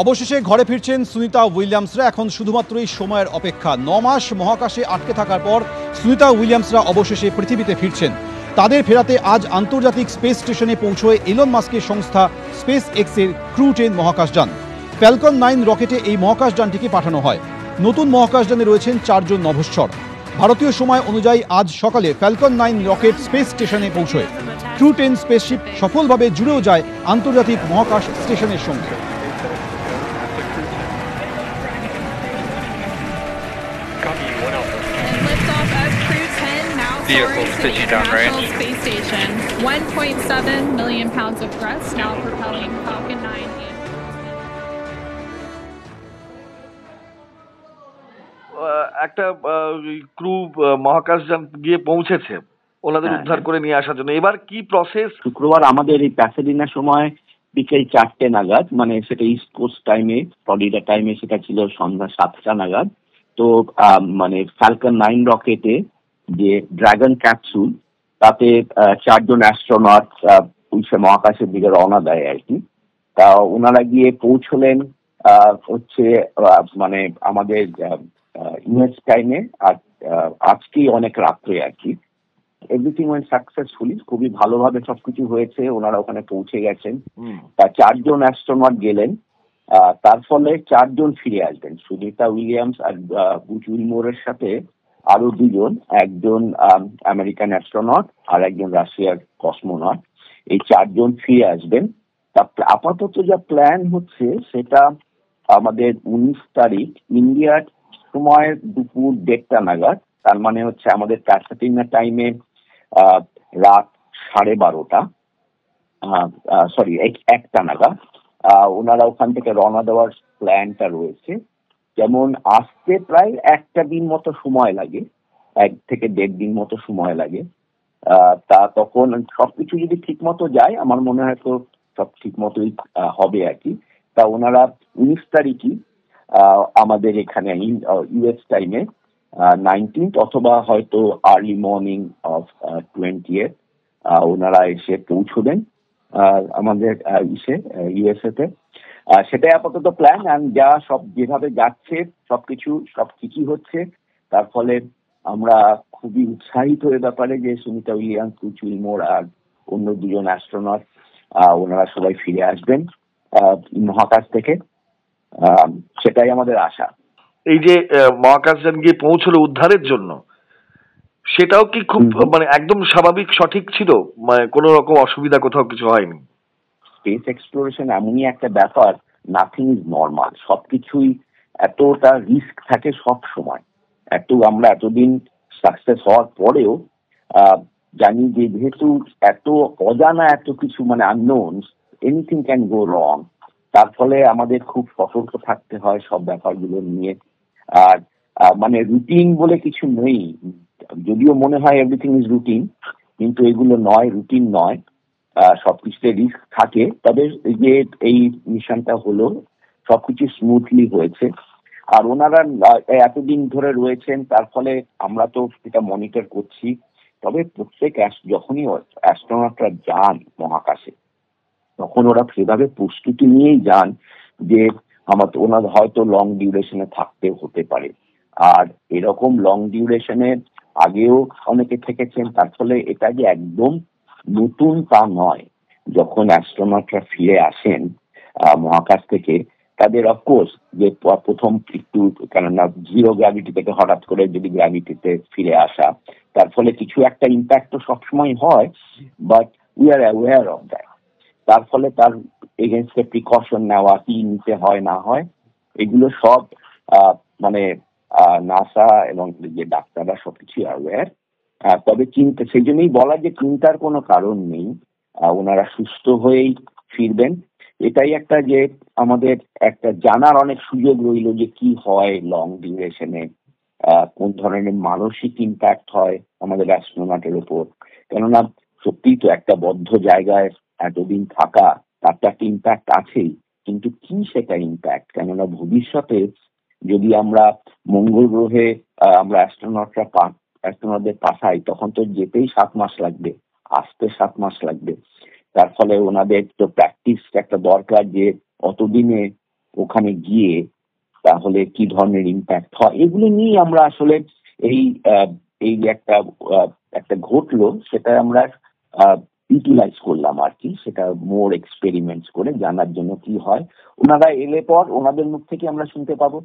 অবশেষে ঘরে ফিরছেন সুনিতা উইলিয়ামসরা। এখন শুধুমাত্রই সময়ের অপেক্ষা। 9 মাস মহাকাশে আটকে থাকার পর সুনিতা উইলিয়ামসরা অবশেষে পৃথিবীতে ফিরছেন। তাদের ফেরাতে আজ আন্তর্জাতিক স্পেস স্টেশনে পৌঁছয় ইলন মাস্কের সংস্থা স্পেস এক্সের ক্রু 10 মহাকাশযান। ফ্যালকন 9 রকেটে এই মহাকাশযানটিকে পাঠানো হয়। নতুন মহাকাশযানে রয়েছেন 4 জন নভোশ্চর। ভারতীয় সময় অনুযায়ী আজ সকালে ফ্যালকন 9 রকেট স্পেস স্টেশনে পৌঁছয়। ক্রু 10 স্পেসশিপ সফলভাবে জুড়েও যায় আন্তর্জাতিক মহাকাশ স্টেশনের সঙ্গে। Vehicle pitching downrange. Space Station. 1.7 million pounds of thrust now propelling Falcon 9. একটা ক্রু মহাকাশযান গিয়ে পৌঁছেছে ওনাদের উদ্ধার করে নিয়ে আসার জন্য। এবার কি প্রসেস? শুক্রবার আমাদের এই প্যাসাডিনার সময় বিকেল 4টে নাগাদ, মানে সেটা ইস্ট কোস্ট টাইমে, ফ্লোরিডা টাইমে সেটা ছিল সন্ধ্যা 7টা নাগাদ। তো মানে ফ্যালকন 9 রকেটে যে ড্রাগন ক্যাপসুল, তাতে 4 জন অ্যাস্ট্রোনট মহাকাশের দিকে রওনা দেয় আর কি। তা ওনারা গিয়ে পৌঁছলেন হচ্ছে মানে আমাদের ইউএস টাইমে আর আজকেই অনেক রাত্রে আর কি। এভরিথিং ওয়েন্ট সাকসেসফুলি, খুবই ভালোভাবে সবকিছু হয়েছে। ওনারা ওখানে পৌঁছে গেছেন। তা 4 জন অ্যাস্ট্রোনট গেলেন। তার ফলে 4 জন ফিরে আসবেন। সুনিতা উইলিয়ামস আর বুচ উইলমোরের সাথে আরো 2 জন, একজন আমেরিকান অ্যাস্ট্রোনট আর একজন রাশিয়ার কসমোনট। এই 4 জন ফিরে আসবেন। তা আপাতত যা প্ল্যান হচ্ছে সেটা আমাদের 19 তারিখ ইন্ডিয়ার সময় দুপুর 1:30 নাগাদ, তার মানে হচ্ছে আমাদের প্যাসাডিনা টাইমে রাত 12:30, সরি 1টা নাগাদ ওনারা ওখান থেকে রওনা দেওয়ার প্ল্যানটা রয়েছে। যেমন আসতে প্রায় 1টা দিন মতো সময় লাগে, 1 থেকে 1.5 দিন মতো সময় লাগে। তা তখন সবকিছু যদি ঠিক মতো যায়, আমার মনে হয় তো সব ঠিক মতোই হবে আর কি। তা ওনারা 19 তারিখই আমাদের এখানে ইউএস টাইমে 19th অথবা হয়তো আর্লি মর্নিং অফ 20th ওনারা এসে পৌঁছবেন আমাদের ইউএসএ তে। সেটাই আপাতত প্ল্যান। যা সব যেভাবে যাচ্ছে সবকিছু সব ঠিকই হচ্ছে। তার ফলে আমরা খুবই উৎসাহিত এ ব্যাপারে যে সুনিতা উইলিয়ামস, বুচ উইলমোর আর অন্য 2 জন অ্যাস্ট্রোনট ওনারা সবাই ফিরে আসবেন মহাকাশ থেকে। সেটাই আমাদের আশা। এই যে মহাকাশযান গিয়ে পৌঁছলো উদ্ধারের জন্য, সেটাও কি খুব মানে একদম স্বাভাবিক সঠিক ছিল? মানে কোনো রকম অসুবিধা কোথাও কিছু হয়নি? স্পেস এক্সপ্লোরেশন এমনই একটা ব্যাপার, নাথিং ইজ নর্মাল। সবকিছুই এতটা রিস্ক থাকে সব সময়। আমরা এতদিন সাকসেস হওয়ার পরেও জানি যে যেহেতু এত অজানা, এত কিছু মানে আননোন, এনিথিং ক্যান গো রং। তার ফলে আমাদের খুব সতর্ক থাকতে হয় সব ব্যাপারগুলো নিয়ে। আর মানে রুটিন বলে কিছু নেই, যদিও মনে হয় এভরিথিং ইজ রুটিন, কিন্তু এগুলো নয়, রুটিন নয়। সবকিছুতে রিস্ক থাকে। তবে যে এই মিশনটা হলো সবকিছু স্মুথলি হয়েছে। আর ওনারা এতদিন ধরে রয়েছেন, তার ফলে আমরা তো এটা মনিটর করছি। তবে প্রত্যেক যখনই অ্যাস্ট্রোনটরা যান মহাকাশে, তখন ওরা সেভাবে প্রস্তুতি নিয়েই যান যে ওনাদের হয়তো লং ডিউরেশনে থাকতে হতে পারে। আর এরকম লং ডিউরেশনে আগেও অনেকে থেকেছেন। তার ফলে এটা যে একদম নতুন তা নয়। যখন অ্যাস্ট্রোনটরা ফিরে আসেন মহাকাশ থেকে, তাদের অফকোর্স যে প্রথম একটু, কেননা জিরো গ্র্যাভিটি থেকে হঠাৎ করে যদি গ্র্যাভিটিতে ফিরে আসা, তার ফলে কিছু একটা ইম্প্যাক্ট তো সবসময় হয়, but we are aware of that. তার ফলে তার এগেনস্টে প্রিকশন নেওয়া, কি নিতে হয় না হয়, এগুলো সব মানে নাসা এবং যে ডাক্তাররা সবকিছু অ্যাওয়্যার। তবে সেই জন্যই বলা যে চিন্তার কোনো কারণ নেই, ওনারা সুস্থ হয়েই ফিরবেন। এটাই একটা যে আমাদের একটা জানার অনেক সুযোগ রইল যে কি হয় লং ডিউরেশনে, কোন ধরনের মানসিক ইম্প্যাক্ট হয় আমাদের অ্যাস্ট্রোনটের উপর। কেননা সত্যিই তো একটা বদ্ধ জায়গায় এতদিন থাকা, তার তো একটা ইম্প্যাক্ট আছেই। কিন্তু কি সেটা ইম্প্যাক্ট? কেননা ভবিষ্যতে যদি আমরা মঙ্গল গ্রহে আমরা অ্যাস্ট্রোনটদের পাঠাই, তখন তো যেতেই 7 মাস লাগবে, আসতে 7 মাস লাগবে। তার ফলে ওনাদের তো প্র্যাকটিস একটা দরকার, যে অতদিনে ওখানে গিয়ে তাহলে কি ধরনের ইম্প্যাক্ট হয়, এগুলো নিয়ে আমরা আসলে এই যে একটা ঘটলো সেটা আমরা ইউটিলাইজ করলাম আর কি, সেটা মোর এক্সপেরিমেন্টস করে জানার জন্য কি হয়। ওনারা এলে পর ওনাদের মুখ থেকে আমরা শুনতে পাবো।